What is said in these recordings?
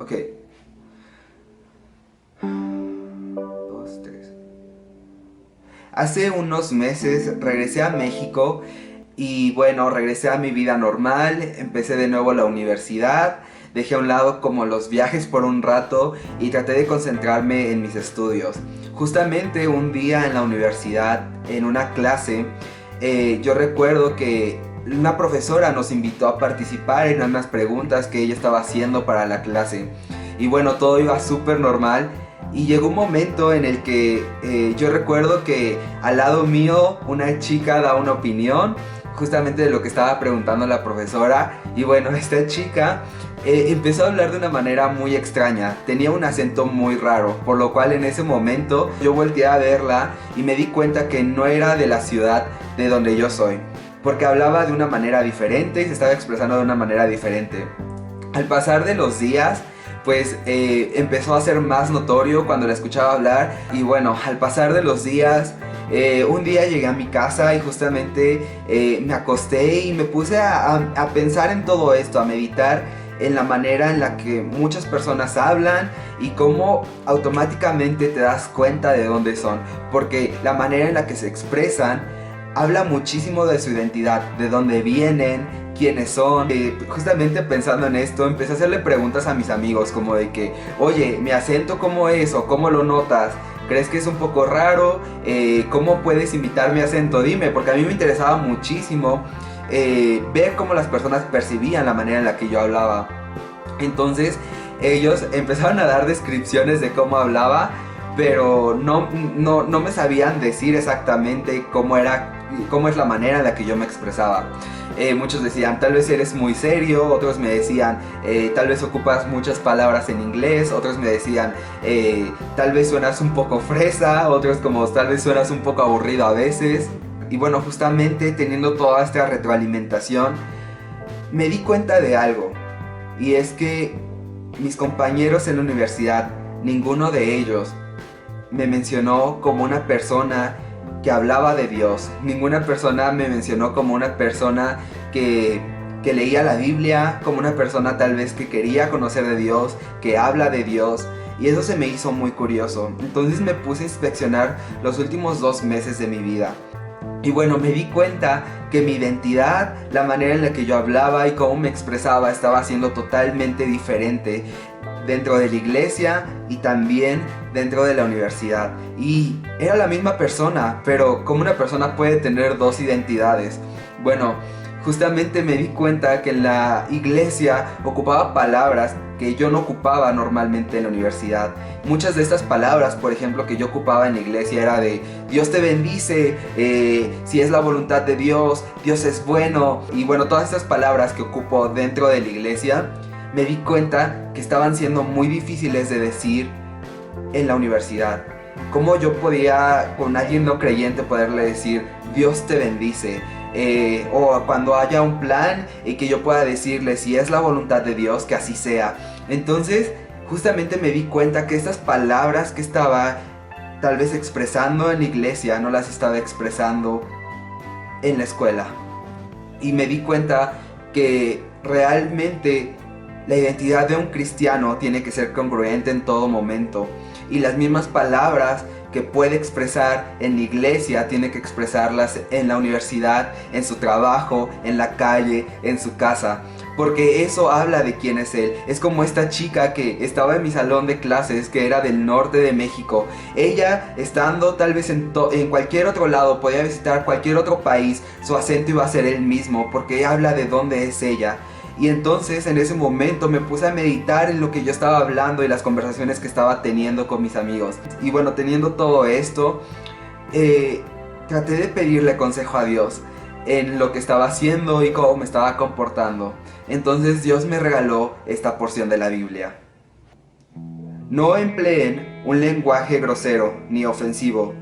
Ok. 2, 3. Hace unos meses regresé a México y bueno, regresé a mi vida normal, empecé de nuevo la universidad, dejé a un lado como los viajes por un rato y traté de concentrarme en mis estudios. Justamente un día en la universidad, en una clase, yo recuerdo que una profesora nos invitó a participar en unas preguntas que ella estaba haciendo para la clase. Y bueno, todo iba súper normal. Y llegó un momento en el que yo recuerdo que al lado mío una chica da una opinión justamente de lo que estaba preguntando la profesora. Y bueno, esta chica empezó a hablar de una manera muy extraña. Tenía un acento muy raro, por lo cual en ese momento yo volteé a verla y me di cuenta que no era de la ciudad de donde yo soy, porque hablaba de una manera diferente y se estaba expresando de una manera diferente. Al pasar de los días, pues empezó a ser más notorio cuando la escuchaba hablar. Y bueno, al pasar de los días, un día llegué a mi casa y justamente me acosté y me puse a pensar en todo esto, a meditar en la manera en la que muchas personas hablan y cómo automáticamente te das cuenta de dónde son, porque la manera en la que se expresan habla muchísimo de su identidad, de dónde vienen, quiénes son. Justamente pensando en esto, empecé a hacerle preguntas a mis amigos como de que, oye, mi acento cómo es o cómo lo notas, ¿crees que es un poco raro? ¿Cómo puedes imitar mi acento? Dime, porque a mí me interesaba muchísimo ver cómo las personas percibían la manera en la que yo hablaba. Entonces ellos empezaron a dar descripciones de cómo hablaba, pero no me sabían decir exactamente cómo es la manera en la que yo me expresaba. Muchos decían, tal vez eres muy serio, otros me decían, tal vez ocupas muchas palabras en inglés, otros me decían, tal vez suenas un poco fresa, otros como tal vez suenas un poco aburrido a veces. Y bueno, justamente teniendo toda esta retroalimentación, me di cuenta de algo, y es que mis compañeros en la universidad, ninguno de ellos me mencionó como una persona que hablaba de Dios. Ninguna persona me mencionó como una persona que leía la Biblia, como una persona tal vez que quería conocer de Dios, que habla de Dios. Y eso se me hizo muy curioso. Entonces me puse a inspeccionar los últimos 2 meses de mi vida. Y bueno, me di cuenta que mi identidad, la manera en la que yo hablaba y cómo me expresaba estaba siendo totalmente diferente dentro de la iglesia y también dentro de la universidad. Y era la misma persona, pero ¿cómo una persona puede tener dos identidades? Bueno, justamente me di cuenta que en la iglesia ocupaba palabras que yo no ocupaba normalmente en la universidad. Muchas de estas palabras, por ejemplo, que yo ocupaba en la iglesia era de Dios te bendice, si es la voluntad de Dios, Dios es bueno. Y bueno, todas estas palabras que ocupo dentro de la iglesia, me di cuenta que estaban siendo muy difíciles de decir en la universidad. ¿Cómo yo podía con alguien no creyente poderle decir Dios te bendice? O cuando haya un plan y que yo pueda decirle si es la voluntad de Dios, que así sea. Entonces justamente me di cuenta que estas palabras que estaba tal vez expresando en la iglesia no las estaba expresando en la escuela. Y me di cuenta que realmente la identidad de un cristiano tiene que ser congruente en todo momento. Y las mismas palabras que puede expresar en la iglesia tiene que expresarlas en la universidad, en su trabajo, en la calle, en su casa. Porque eso habla de quién es él. Es como esta chica que estaba en mi salón de clases, que era del norte de México. Ella, estando tal vez en cualquier otro lado, podía visitar cualquier otro país, su acento iba a ser el mismo, porque habla de dónde es ella. Y entonces en ese momento me puse a meditar en lo que yo estaba hablando y las conversaciones que estaba teniendo con mis amigos. Y bueno, teniendo todo esto, traté de pedirle consejo a Dios en lo que estaba haciendo y cómo me estaba comportando. Entonces Dios me regaló esta porción de la Biblia. No empleen un lenguaje grosero ni ofensivo,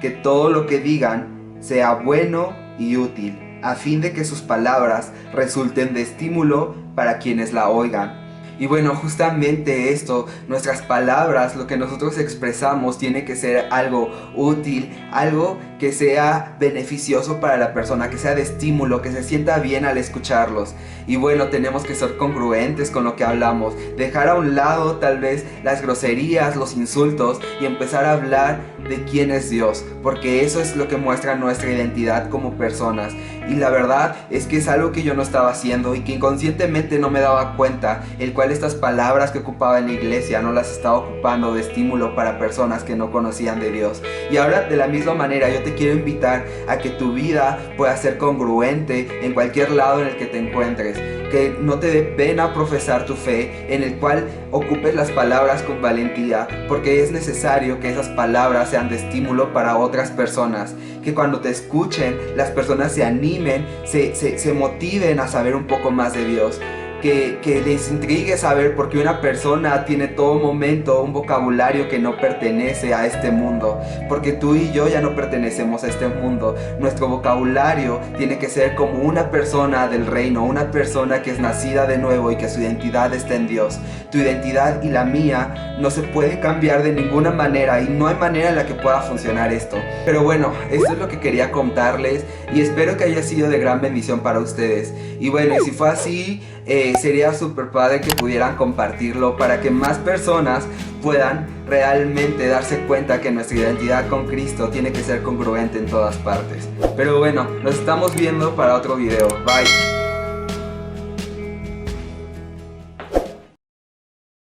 que todo lo que digan sea bueno y útil, a fin de que sus palabras resulten de estímulo para quienes la oigan. Y bueno, justamente esto, nuestras palabras, lo que nosotros expresamos tiene que ser algo útil, algo que sea beneficioso para la persona, que sea de estímulo, que se sienta bien al escucharlos. Y bueno, tenemos que ser congruentes con lo que hablamos, dejar a un lado tal vez las groserías, los insultos y empezar a hablar de quién es Dios, porque eso es lo que muestra nuestra identidad como personas. Y la verdad es que es algo que yo no estaba haciendo y que inconscientemente no me daba cuenta, el cual estas palabras que ocupaba en la iglesia no las estaba ocupando de estímulo para personas que no conocían de Dios. Y ahora de la misma manera yo te quiero invitar a que tu vida pueda ser congruente en cualquier lado en el que te encuentres, que no te dé pena profesar tu fe, en el cual ocupes las palabras con valentía, porque es necesario que esas palabras sean de estímulo para otras personas, que cuando te escuchen las personas se animen, se motiven a saber un poco más de Dios. Que les intrigue saber por qué una persona tiene todo momento un vocabulario que no pertenece a este mundo, porque tú y yo ya no pertenecemos a este mundo. Nuestro vocabulario tiene que ser como una persona del reino, una persona que es nacida de nuevo y que su identidad está en Dios. Tu identidad y la mía no se puede cambiar de ninguna manera y no hay manera en la que pueda funcionar esto. Pero bueno, esto es lo que quería contarles y espero que haya sido de gran bendición para ustedes. Y bueno, y si fue así, sería súper padre que pudieran compartirlo para que más personas puedan realmente darse cuenta que nuestra identidad con Cristo tiene que ser congruente en todas partes. Pero bueno, nos estamos viendo para otro video. Bye.